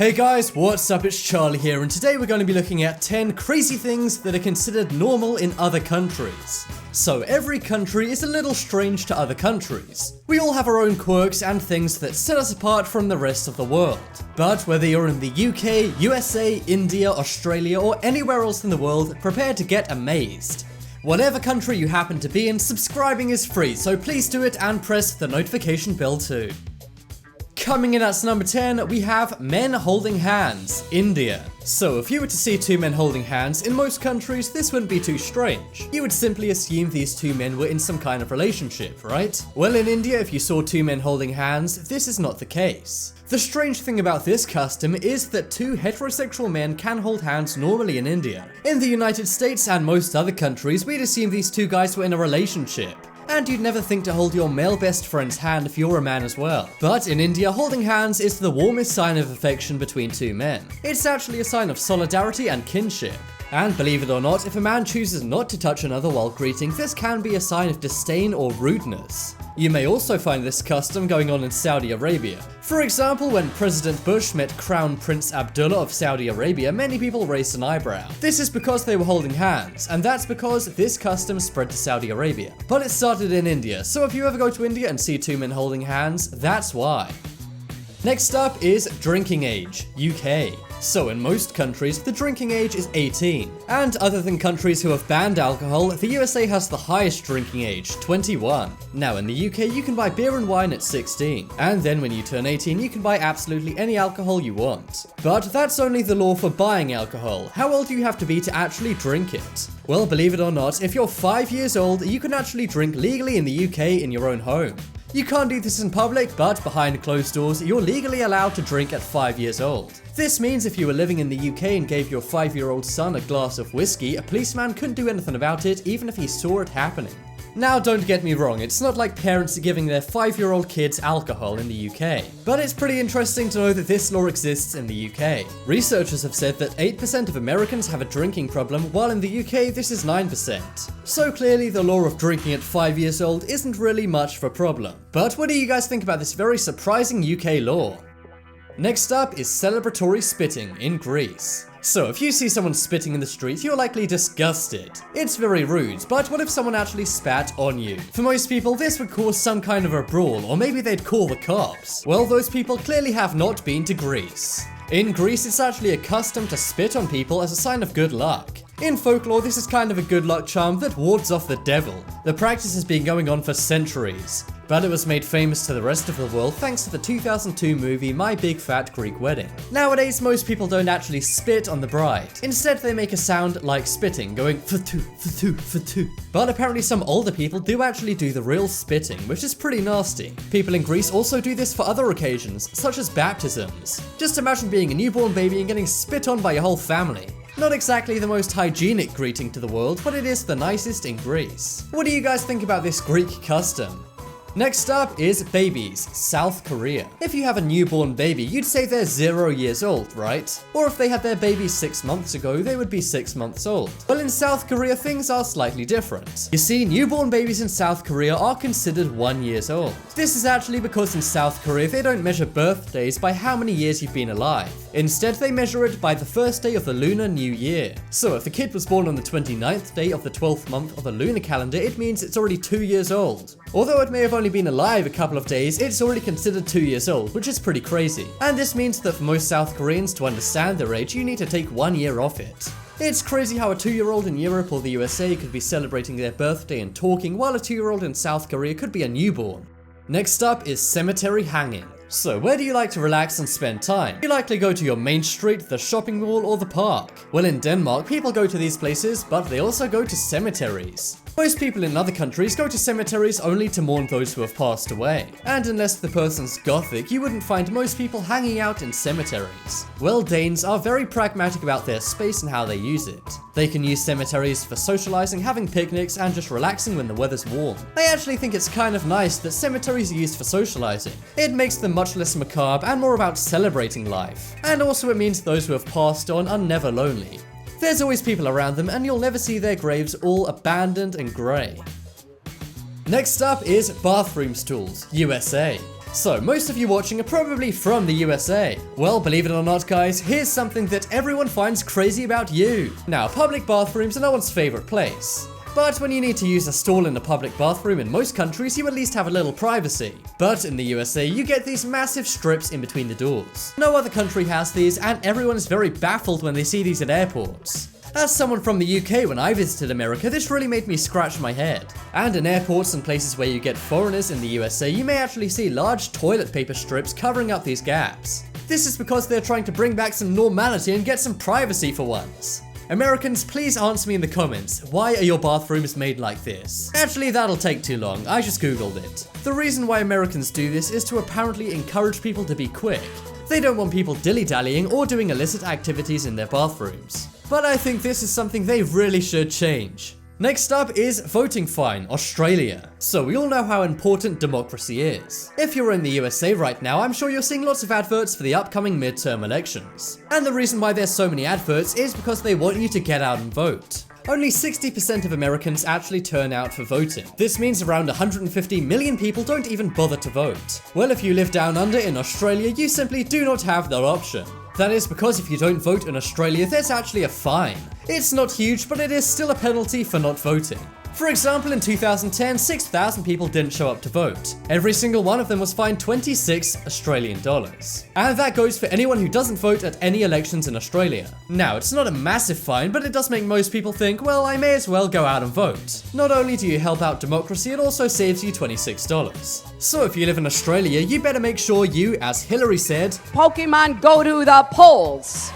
Hey guys, what's up? It's Charlie here, and today we're going to be looking at 10 crazy things that are considered normal in other countries. So every country is a little strange to other countries. We all have our own quirks and things that set us apart from the rest of the world. But whether you're in the UK, USA, India, Australia, or anywhere else in the world, prepare to get amazed. Whatever country you happen to be in, subscribing is free, so please do it and press the notification bell too. Coming in at number 10, we have men holding hands, India. So if you were to see two men holding hands, in most countries this wouldn't be too strange. You would simply assume these two men were in some kind of relationship, right? Well, in India, if you saw two men holding hands, this is not the case. The strange thing about this custom is that two heterosexual men can hold hands normally in India. In the United States and most other countries, we'd assume these two guys were in a relationship. And you'd never think to hold your male best friend's hand if you're a man as well. But in India, holding hands is the warmest sign of affection between two men. It's actually a sign of solidarity and kinship. And believe it or not, if a man chooses not to touch another while greeting, this can be a sign of disdain or rudeness. You may also find this custom going on in Saudi Arabia. For example, when President Bush met Crown Prince Abdullah of Saudi Arabia, many people raised an eyebrow. This is because they were holding hands, and that's because this custom spread to Saudi Arabia. But it started in India, so if you ever go to India and see two men holding hands, that's why. Next up is drinking age, UK. So in most countries, the drinking age is 18. And other than countries who have banned alcohol, the USA has the highest drinking age, 21. Now in the UK, you can buy beer and wine at 16. And then when you turn 18, you can buy absolutely any alcohol you want. But that's only the law for buying alcohol. How old do you have to be to actually drink it? Well, believe it or not, if you're 5 years old, you can actually drink legally in the UK in your own home. You can't do this in public, but behind closed doors, you're legally allowed to drink at 5 years old. This means if you were living in the UK and gave your 5-year-old son a glass of whiskey, a policeman couldn't do anything about it even if he saw it happening. Now don't get me wrong, it's not like parents are giving their 5-year-old kids alcohol in the UK. But it's pretty interesting to know that this law exists in the UK. Researchers have said that 8% of Americans have a drinking problem, while in the UK this is 9%. So clearly the law of drinking at 5 years old isn't really much of a problem. But what do you guys think about this very surprising UK law? Next up is celebratory spitting in Greece. So if you see someone spitting in the street, you're likely disgusted. It's very rude, but what if someone actually spat on you? For most people, this would cause some kind of a brawl, or maybe they'd call the cops. Well, those people clearly have not been to Greece. In Greece, it's actually a custom to spit on people as a sign of good luck. In folklore, this is kind of a good luck charm that wards off the devil. The practice has been going on for centuries, but it was made famous to the rest of the world thanks to the 2002 movie My Big Fat Greek Wedding. Nowadays, most people don't actually spit on the bride. Instead, they make a sound like spitting, going fa-tu, fa-tu, fa-tu. But apparently some older people do actually do the real spitting, which is pretty nasty. People in Greece also do this for other occasions, such as baptisms. Just imagine being a newborn baby and getting spit on by your whole family. Not exactly the most hygienic greeting to the world, but it is the nicest in Greece. What do you guys think about this Greek custom? Next up is babies, South Korea. If you have a newborn baby, you'd say they're 0 years old, right? Or if they had their baby 6 months ago, they would be 6 months old. Well, in South Korea, things are slightly different. You see, newborn babies in South Korea are considered 1 year old. This is actually because in South Korea, they don't measure birthdays by how many years you've been alive. Instead, they measure it by the first day of the Lunar New Year. So if the kid was born on the 29th day of the 12th month of the lunar calendar, it means it's already 2 years old. Although it may have only been alive a couple of days, it's already considered 2 years old, which is pretty crazy. And this means that for most South Koreans to understand their age, you need to take 1 year off it. It's crazy how a 2-year-old in Europe or the USA could be celebrating their birthday and talking, while a 2-year-old in South Korea could be a newborn. Next up is cemetery hanging. So where do you like to relax and spend time? You likely go to your main street, the shopping mall, or the park. Well, in Denmark, people go to these places, but they also go to cemeteries. Most people in other countries go to cemeteries only to mourn those who have passed away. And unless the person's gothic, you wouldn't find most people hanging out in cemeteries. Well, Danes are very pragmatic about their space and how they use it. They can use cemeteries for socializing, having picnics, and just relaxing when the weather's warm. I actually think it's kind of nice that cemeteries are used for socializing. It makes them much less macabre and more about celebrating life. And also it means those who have passed on are never lonely. There's always people around them, and you'll never see their graves all abandoned and grey. Next up is bathroom stools, USA. So most of you watching are probably from the USA. Well, believe it or not guys, here's something that everyone finds crazy about you. Now, public bathrooms are no one's favorite place. But when you need to use a stall in a public bathroom in most countries, you at least have a little privacy. But in the USA, you get these massive strips in between the doors. No other country has these, and everyone is very baffled when they see these at airports. As someone from the UK, when I visited America, this really made me scratch my head. And in airports and places where you get foreigners in the USA, you may actually see large toilet paper strips covering up these gaps. This is because they're trying to bring back some normality and get some privacy for once. Americans, please answer me in the comments, why are your bathrooms made like this? Actually, that'll take too long, I just googled it. The reason why Americans do this is to apparently encourage people to be quick. They don't want people dilly-dallying or doing illicit activities in their bathrooms. But I think this is something they really should change. Next up is voting fine, Australia. So we all know how important democracy is. If you're in the USA right now, I'm sure you're seeing lots of adverts for the upcoming midterm elections. And the reason why there's so many adverts is because they want you to get out and vote. Only 60% of Americans actually turn out for voting. This means around 150 million people don't even bother to vote. Well, if you live down under in Australia, you simply do not have that option. That is because if you don't vote in Australia, there's actually a fine. It's not huge, but it is still a penalty for not voting. For example, in 2010, 6,000 people didn't show up to vote. Every single one of them was fined 26 Australian dollars. And that goes for anyone who doesn't vote at any elections in Australia. Now, it's not a massive fine, but it does make most people think, well, I may as well go out and vote. Not only do you help out democracy, it also saves you $26. So if you live in Australia, you better make sure you, as Hillary said, Pokemon go to the polls.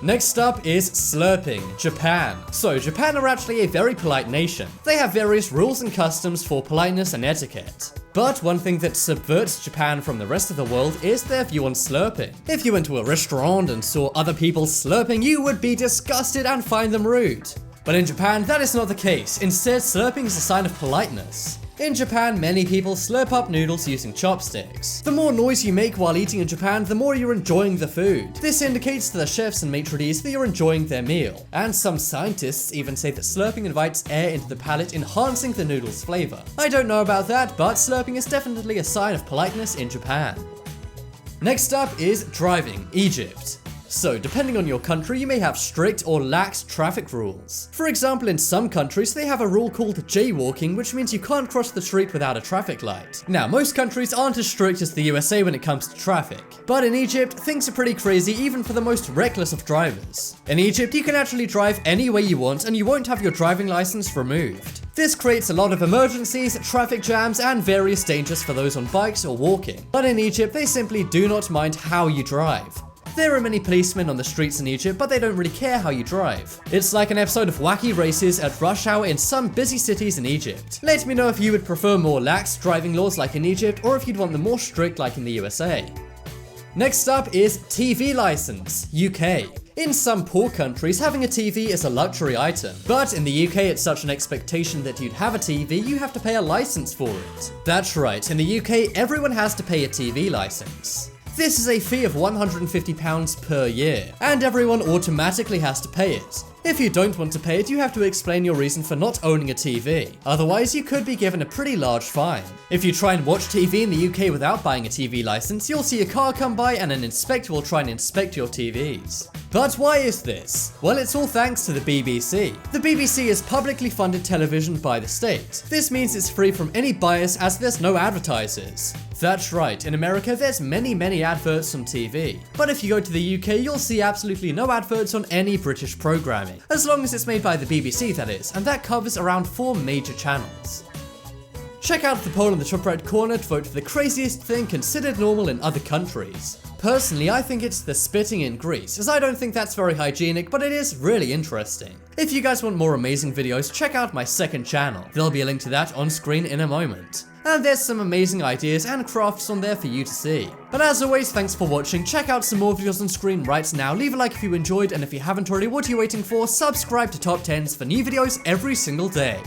Next up is slurping, Japan. So Japan are actually a very polite nation. They have various rules and customs for politeness and etiquette. But one thing that subverts Japan from the rest of the world is their view on slurping. If you went to a restaurant and saw other people slurping, you would be disgusted and find them rude. But in Japan, that is not the case. Instead, slurping is a sign of politeness. In Japan, many people slurp up noodles using chopsticks. The more noise you make while eating in Japan, the more you're enjoying the food. This indicates to the chefs and maitre d's that you're enjoying their meal. And some scientists even say that slurping invites air into the palate, enhancing the noodle's flavor. I don't know about that, but slurping is definitely a sign of politeness in Japan. Next up is driving, Egypt. So, depending on your country, you may have strict or lax traffic rules. For example, in some countries, they have a rule called jaywalking, which means you can't cross the street without a traffic light. Now, most countries aren't as strict as the USA when it comes to traffic. But in Egypt, things are pretty crazy even for the most reckless of drivers. In Egypt, you can actually drive any way you want and you won't have your driving license removed. This creates a lot of emergencies, traffic jams, and various dangers for those on bikes or walking. But in Egypt, they simply do not mind how you drive. There are many policemen on the streets in Egypt, but they don't really care how you drive. It's like an episode of Wacky Races at rush hour in some busy cities in Egypt. Let me know if you would prefer more lax driving laws like in Egypt, or if you'd want them more strict like in the USA. Next up is TV license, UK. In some poor countries, having a TV is a luxury item. But in the UK, it's such an expectation that you'd have a TV, you have to pay a license for it. That's right, in the UK, everyone has to pay a TV license. This is a fee of £150 per year, and everyone automatically has to pay it. If you don't want to pay it, you have to explain your reason for not owning a TV. Otherwise, you could be given a pretty large fine. If you try and watch TV in the UK without buying a TV license, you'll see a car come by and an inspector will try and inspect your TVs. But why is this? Well, it's all thanks to the BBC. The BBC is publicly funded television by the state. This means it's free from any bias as there's no advertisers. That's right, in America there's many adverts on TV. But if you go to the UK, you'll see absolutely no adverts on any British programming. As long as it's made by the BBC, that is, and that covers around 4 major channels. Check out the poll in the top right corner to vote for the craziest thing considered normal in other countries. Personally, I think it's the spitting in Greece, as I don't think that's very hygienic, but it is really interesting. If you guys want more amazing videos, check out my second channel. There'll be a link to that on screen in a moment. And there's some amazing ideas and crafts on there for you to see. But as always, thanks for watching. Check out some more videos on screen right now. Leave a like if you enjoyed, and if you haven't already, what are you waiting for? Subscribe to Top 10s for new videos every single day.